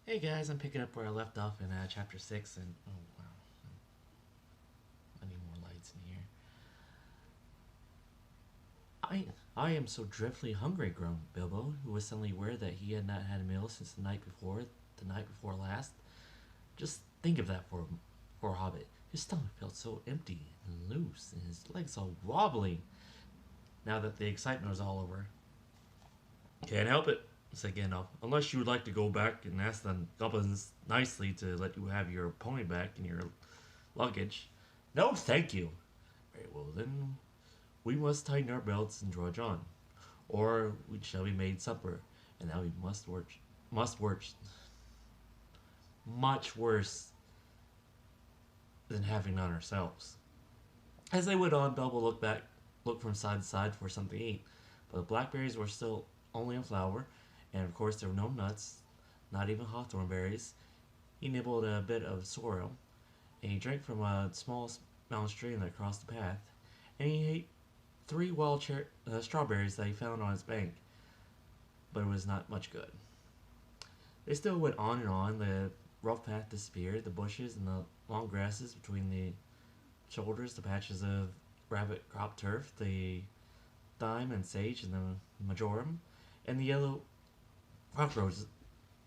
Hey guys, I'm picking up where I left off in chapter 6, and oh wow, I need more lights in here. I am so dreadfully hungry, groaned Bilbo, who was suddenly aware that he had not had a meal since the night before last. Just think of that for a hobbit. His stomach felt so empty and loose, and his legs all wobbly. Now that the excitement was all over, can't help it, said Gandalf. Unless you would like to go back and ask the goblins nicely to let you have your pony back and your luggage. No, thank you. Very well, then we must tighten our belts and trudge on, or we shall be made supper, and now we must work much worse than having none ourselves. As they went on, Bilbo looked from side to side for something to eat, but the blackberries were still only in flower, and of course there were no nuts, not even hawthorn berries. He nibbled a bit of sorrel, and he drank from a small mountain stream that crossed the path, and he ate three wild strawberries that he found on its bank, but it was not much good. They still went on and on. The rough path disappeared, the bushes and the long grasses between the shoulders, the patches of rabbit crop turf, the thyme and sage and the marjoram, and the yellow rock roses,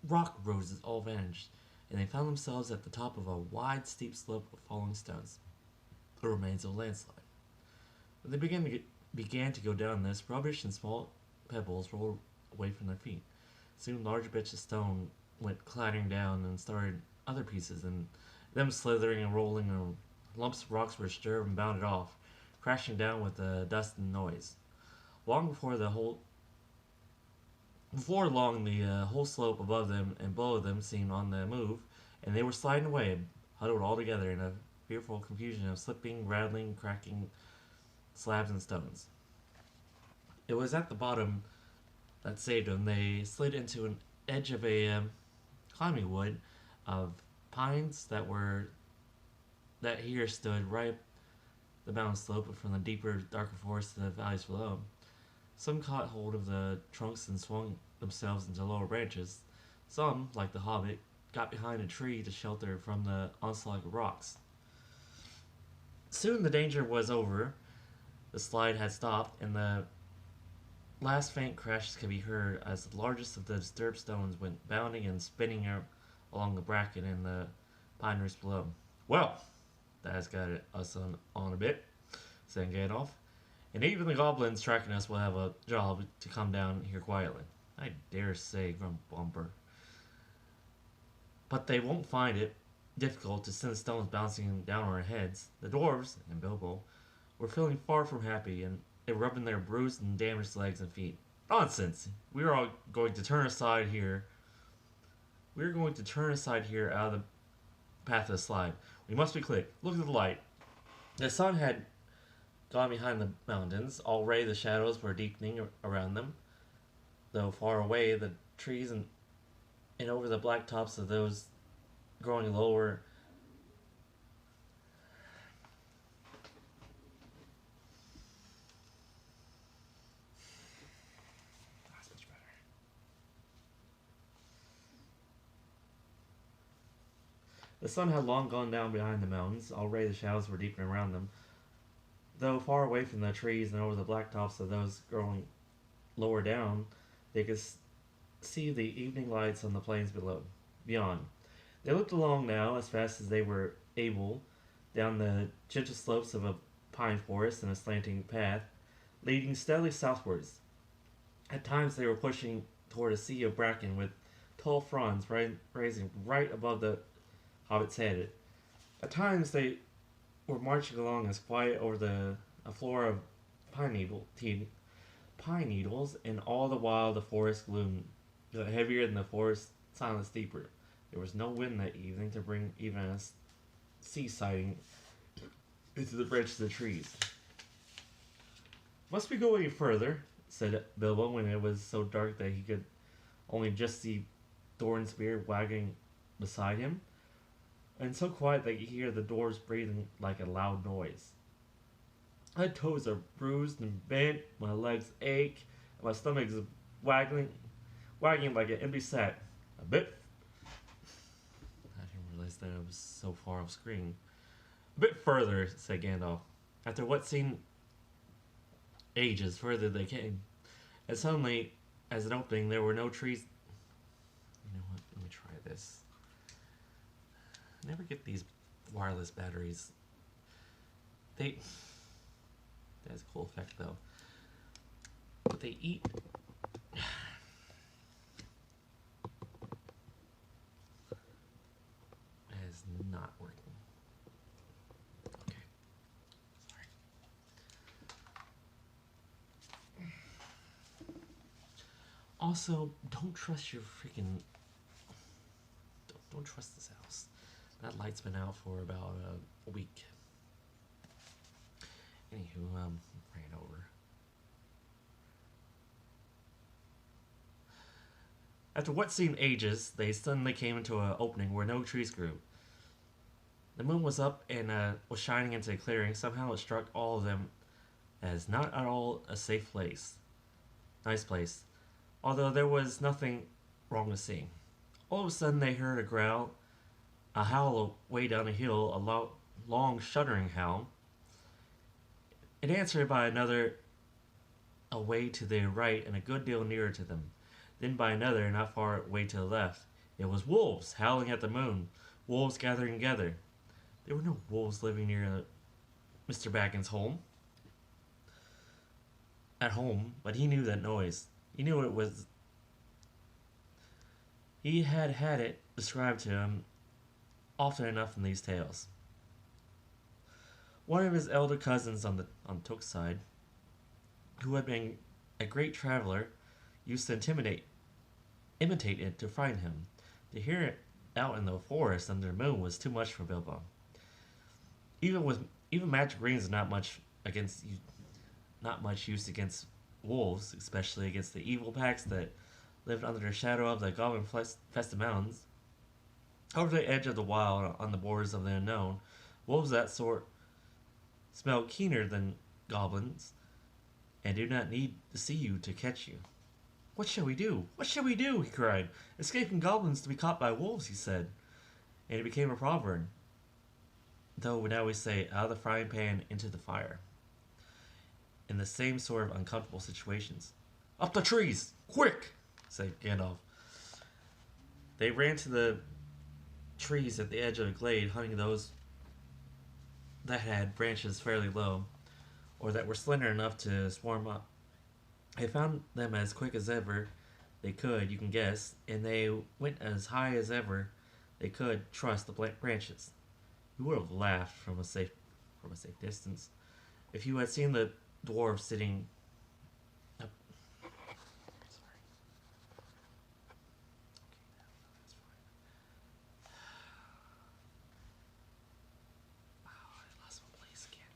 rock roses all vanished, and they found themselves at the top of a wide, steep slope of falling stones, the remains of a landslide. When they began to go down this, rubbish and small pebbles rolled away from their feet. Soon large bits of stone went clattering down and started other pieces, and them slithering and rolling, and lumps of rocks were stirred and bounded off, crashing down with the dust and noise. Long before long, the whole slope above them and below them seemed on the move, and they were sliding away, huddled all together in a fearful confusion of slipping, rattling, cracking slabs and stones. It was at the bottom that saved them. They slid into an edge of a climbing wood of pines that here stood right up the mountain slope from the deeper, darker forest to the valleys below. Some caught hold of the trunks and swung themselves into lower branches. Some, like the Hobbit, got behind a tree to shelter from the onslaught of rocks. Soon the danger was over. The slide had stopped, and the last faint crashes could be heard as the largest of the disturbed stones went bounding and spinning along the bracken in the pine roots below. Well, that has got us on a bit, said Gandalf. And even the goblins tracking us will have a job to come down here quietly. I dare say, grumbled Bumper. But they won't find it difficult to send stones bouncing down on our heads. The dwarves, and Bilbo, were feeling far from happy, and they were rubbing their bruised and damaged legs and feet. Nonsense! We are all going to turn aside here. We are going to turn aside here out of the path of the slide. We must be quick. Look at the light. The sun had gone behind the mountains. Already the shadows were deepening around them, though far away the trees and over the black tops of those growing lower. That's much better. The sun had long gone down behind the mountains. Already the shadows were deepening around them, though far away from the trees and over the black tops of those growing lower down, they could see the evening lights on the plains beyond. They looked along now as fast as they were able down the gentle slopes of a pine forest in a slanting path, leading steadily southwards. At times they were pushing toward a sea of bracken with tall fronds rising right above the hobbit's head. At times they were marching along as quiet over a floor of pine needles, and all the while the forest gloomed, heavier than the forest silence deeper. There was no wind that evening to bring even a sea sighting into the branches of the trees. Must we go any further? Said Bilbo when it was so dark that he could only just see Thorin's beard wagging beside him, and so quiet that he could hear the dwarves breathing like a loud noise. My toes are bruised and bent, my legs ache, and my stomach is wagging like an empty sack. A bit realized that it was so far off screen. A bit further, said Gandalf. After what seemed ages further they came. And suddenly, as an opening, there were no trees. You know what? Let me try this. I never get these wireless batteries. They. That's a cool effect, though. But they eat. That is not working. Okay. Sorry. Also, don't trust your freaking. Don't trust this house. That light's been out for about a week. Anywho, ran over. After what seemed ages, they suddenly came into an opening where no trees grew. The moon was up and was shining into the clearing. Somehow it struck all of them as not at all a safe place. Nice place. Although there was nothing wrong with seeing. All of a sudden they heard a growl, a howl way down the hill, a long shuddering howl. It answered by another away to the right and a good deal nearer to them. Then by another not far away to the left. It was wolves howling at the moon, wolves gathering together. There were no wolves living near Mr. Baggin's home. At home, but he knew that noise. He knew it was. He had had it described to him often enough in these tales. One of his elder cousins on Took's side, who had been a great traveler, used to imitate it to frighten him. To hear it out in the forest under the moon was too much for Bilbo. Even magic rings are not much use against wolves, especially against the evil packs that lived under the shadow of the goblin-infested mountains. Over the edge of the wild, on the borders of the unknown, wolves of that sort smell keener than goblins, and do not need to see you to catch you. What shall we do? What shall we do? He cried. Escaping goblins to be caught by wolves, he said. And it became a proverb. Though now we say, out of the frying pan into the fire. In the same sort of uncomfortable situations. Up the trees! Quick! Said Gandalf. They ran to the trees at the edge of the glade, hunting those that had branches fairly low, or that were slender enough to swarm up. They found them as quick as ever they could, you can guess, and they went as high as ever they could trust the branches. You would have laughed from a safe distance if you had seen the dwarves sitting up. Sorry. Okay, that's fine. Oh, I lost my place again.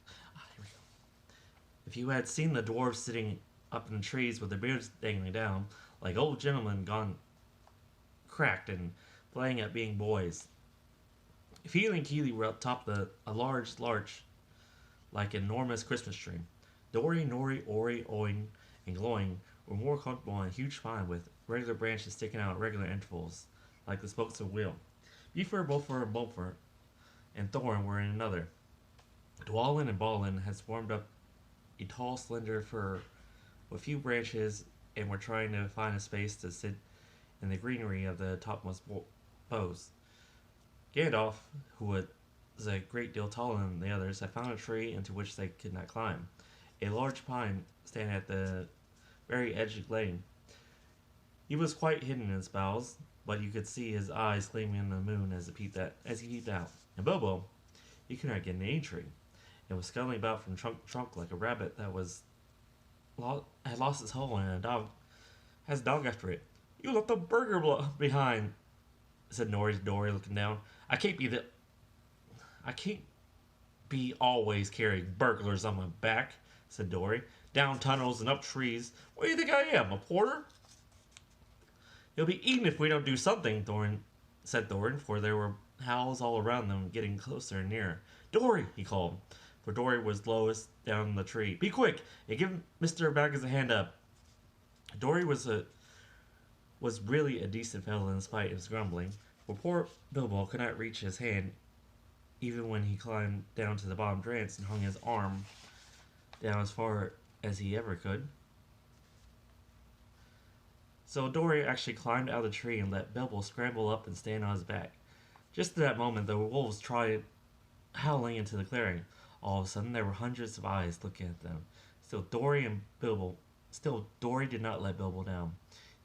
Here we go. If you had seen the dwarves sitting up in the trees with their beards dangling down, like old gentlemen gone cracked and playing at being boys. Feely and Keely were up top of a large larch, like an enormous Christmas tree. Dory, Nori, Ori, Oin, and Gloin were more comfortable on a huge pine with regular branches sticking out at regular intervals, like the spokes of a wheel. Beaver, Bofur, and Bumper, and Thorn were in another. Dwalin and Balin had swarmed up a tall, slender fir with few branches and were trying to find a space to sit in the greenery of the topmost boughs. Gandalf, who was a great deal taller than the others, had found a tree into which they could not climb. A large pine standing at the very edge of the glade. He was quite hidden in its boughs, but you could see his eyes gleaming in the moon as he peeped out. And Bilbo, he could not get in any tree, and was scuttling about from trunk to trunk like a rabbit that had lost its hole and has a dog after it. You left the burger behind, said Nori to Dory, looking down. I can't be always carrying burglars on my back, said Dory. Down tunnels and up trees. What do you think I am, a porter? He'll be eaten if we don't do something, said Thorin, for there were howls all around them, getting closer and nearer. Dory, he called. for Dory was lowest down the tree. "Be quick and give Mr. Baggins a hand up." Dory was really a decent fellow in spite of his grumbling, for poor Bilbo could not reach his hand even when he climbed down to the bottom branch and hung his arm down as far as he ever could. So Dory actually climbed out of the tree and let Bilbo scramble up and stand on his back. Just at that moment, the wolves tried howling into the clearing. All of a sudden, there were hundreds of eyes looking at them. Still, Dory did not let Bilbo down.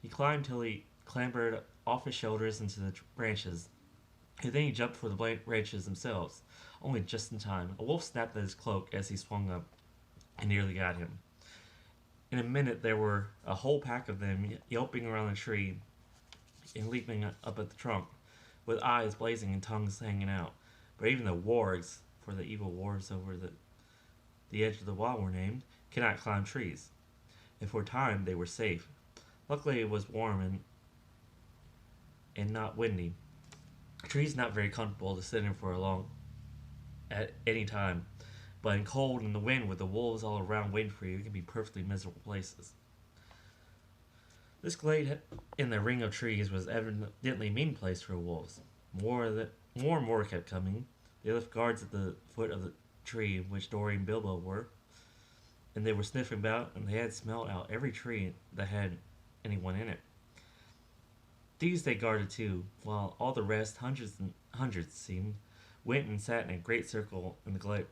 He climbed till he clambered off his shoulders into the branches, and then he jumped for the branches themselves, only just in time. A wolf snapped at his cloak as he swung up and nearly got him. In a minute, there were a whole pack of them yelping around the tree and leaping up at the trunk, with eyes blazing and tongues hanging out. But even the wargs, for the evil wargs over the edge of the wall were named, cannot climb trees. And for a time, they were safe. Luckily, it was warm and not windy. A tree's not very comfortable to sit in for a long at any time, but in cold and the wind with the wolves all around waiting for you, it can be perfectly miserable places. This glade in the ring of trees was evidently a mean place for wolves. More and more kept coming. They left guards at the foot of the tree in which Dory and Bilbo were, and they were sniffing about, and they had smelled out every tree that had anyone in it. These they guarded too, while all the rest, hundreds and hundreds seemed, went and sat in a great circle in the glade.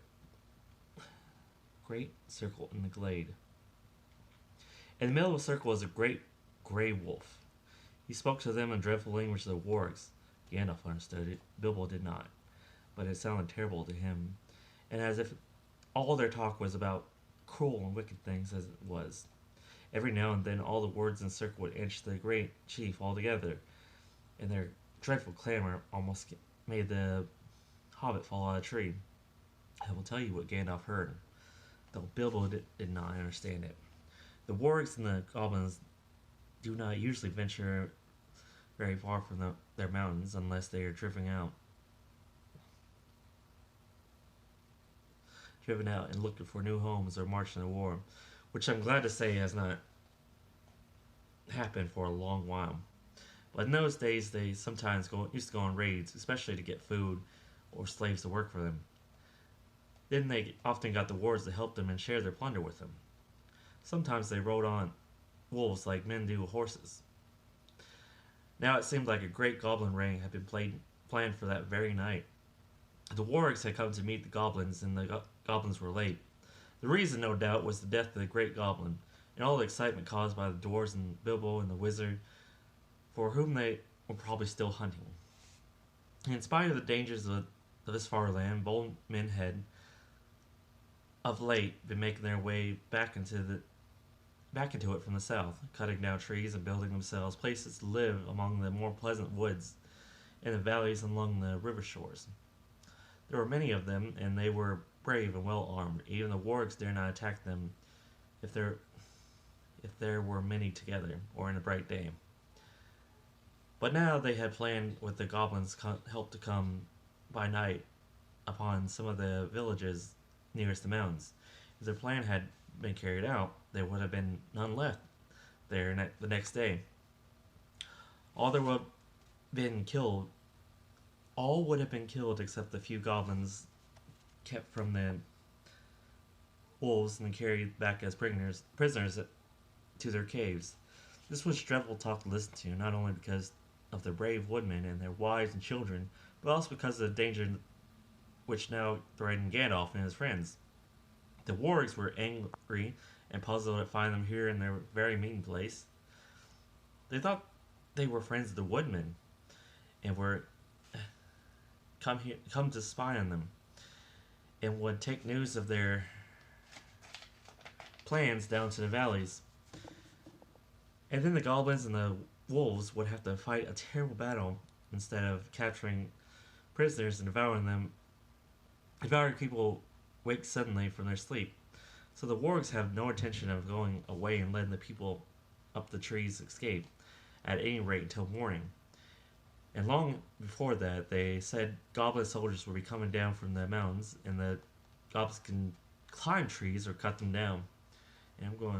In the middle of the circle was a great grey wolf. He spoke to them in dreadful language of the wargs. Gandalf understood it. Bilbo did not, but it sounded terrible to him, and as if all their talk was about cruel and wicked things as it was. Every now and then all the words in the circle would inch the great chief altogether, and their dreadful clamour almost made the Hobbit fall out of the tree. I will tell you what Gandalf heard, though Bilbo did not understand it. The wargs and the goblins do not usually venture very far from their mountains unless they are driven out and looking for new homes or marching to war, which I'm glad to say has not happened for a long while. But in those days, they sometimes used to go on raids, especially to get food or slaves to work for them. Then they often got the wards to help them and share their plunder with them. Sometimes they rode on wolves like men do horses. Now it seemed like a great goblin raid had been planned for that very night. The wargs had come to meet the goblins, and the goblins were late. The reason, no doubt, was the death of the great goblin, and all the excitement caused by the dwarves and Bilbo and the wizard, for whom they were probably still hunting. In spite of the dangers of this far land, bold men had of late been making their way back into it from the south, cutting down trees and building themselves places to live among the more pleasant woods in the valleys and along the river shores. There were many of them, and they were brave and well armed. Even the wargs dare not attack them if there were many together, or in a bright day. But now they had planned with the goblins' help to come by night upon some of the villages nearest the mountains. If their plan had been carried out, there would have been none left there the next day. All would have been killed except the few goblins kept from the wolves and carried back as prisoners to their caves. This was dreadful talk to listen to, not only because of the brave woodmen and their wives and children, but also because of the danger which now threatened Gandalf and his friends. The wargs were angry and puzzled to find them here in their very mean place. They thought they were friends of the woodmen, and were come to spy on them, and would take news of their plans down to the valleys. And then the goblins and the wolves would have to fight a terrible battle instead of capturing prisoners and devouring people wake suddenly from their sleep. So the wargs have no intention of going away and letting the people up the trees escape, at any rate until morning. And long before that, they said goblin soldiers would be coming down from the mountains, and the goblins can climb trees or cut them down. And I'm going